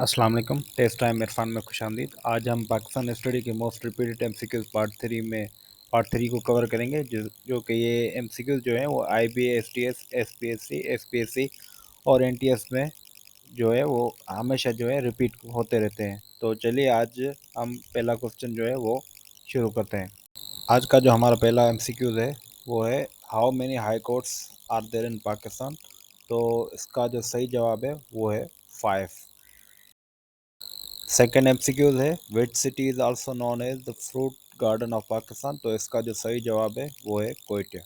अस्सलाम वालेकुम। Test time Irfan में खुशामदीद। आज हम पाकिस्तान स्टडी के most repeated MCQs part three को कवर करेंगे, जो कि ये एमसीक्यूज़ जो हैं वो आईबी, एसटीएस, एसपीएससी और एनटीएस में जो है वो हमेशा जो है रिपीट होते रहते हैं। तो चलिए आज हम पहला क्वेश्चन जो है वो शुरू करते हैं। आज का जो हमारा पहला एमसीक्यूज़ है वो है, how many high courts are there in Pakistan. तो इसका जो सही जवाब है वो है 5। सेकेंड एमसीक्यूज है, which city is also known as the fruit garden of Pakistan. तो इसका जो सही जवाब है वो है कोयटे।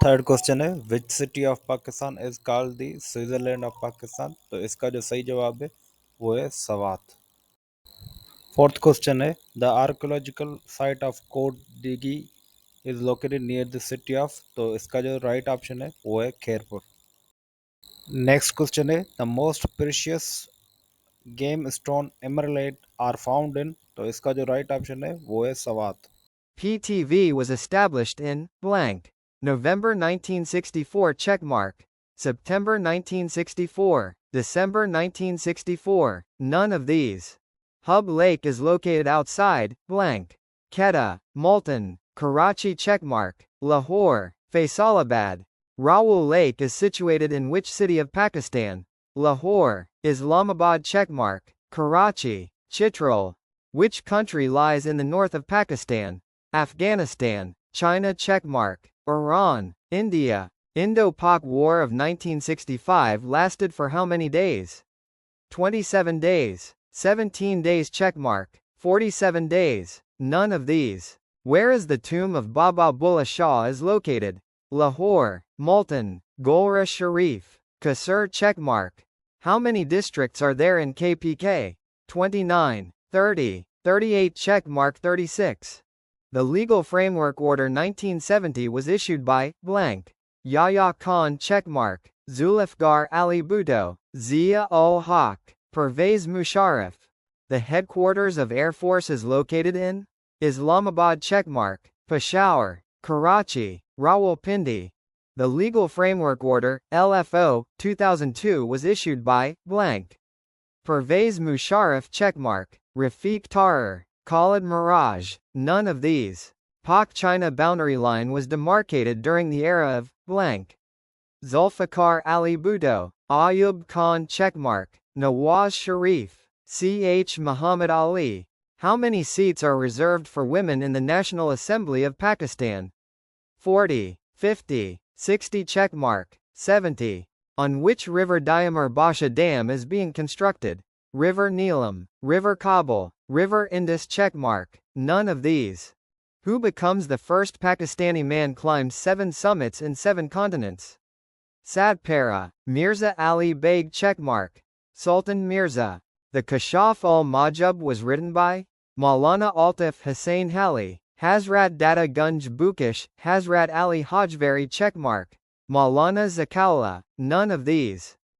थर्ड क्वेश्चन है, which city of Pakistan is called the Switzerland of Pakistan. तो इसका जो सही जवाब है वो है सवात। फोर्थ क्वेश्चन है, the archaeological site of Kot Diji is located near the city of. तो इसका जो राइट ऑप्शन है वो है खैरपुर। नेक्स्ट क्वेश्चन है, the most precious gem stone emerald are found in. तो इसका जो राइट ऑप्शन है वो है Swat. PTV was established in blank. November 1964 checkmark. September 1964. December 1964. None of these. Hub Lake is located outside blank. Quetta, Multan, Karachi checkmark. Lahore, Faisalabad. Rawal Lake is situated in which city of Pakistan? Lahore, Islamabad checkmark. Karachi, Chitral. Which country lies in the north of Pakistan? Afghanistan, China checkmark. Iran, India. Indo-Pak War of 1965 lasted for how many days? 27 days. 17 days checkmark. 47 days. None of these. Where is the tomb of Baba Bulla Shah is located? Lahore, Multan, Golra Sharif, Qasr checkmark. How many districts are there in KPK? 29, 30, 38 checkmark 36. The Legal Framework Order 1970 was issued by blank. Yahya Khan checkmark. Zulfikar Ali Bhutto, Zia ul Haq, Pervez Musharraf. The headquarters of Air Force is located in Islamabad checkmark. Peshawar, Karachi, Rawalpindi. The Legal Framework Order LFO 2002 was issued by blank. Pervez Musharraf checkmark. Rafiq Tarar, Khalid Miraj. None of these. Pak-China boundary line was demarcated during the era of blank. Zulfikar Ali Bhutto, Ayub Khan checkmark. Nawaz Sharif, Ch. Muhammad Ali. How many seats are reserved for women in the National Assembly of Pakistan? 40, 50, 60 checkmark. 70. On which river Diamar Basha Dam is being constructed? River Neelam, River Kabul, River Indus checkmark. None of these. Who becomes the first Pakistani man climbed 7 summits in 7 continents? Sadpara, Mirza Ali Beg checkmark. Sultan Mirza. The Kashaf ul-Majub was written by Maulana Altaf Hussain Hali, Hazrat Data Gunj Bukish, Hazrat Ali Hajvari checkmark. Maulana Zakaullah. None of these.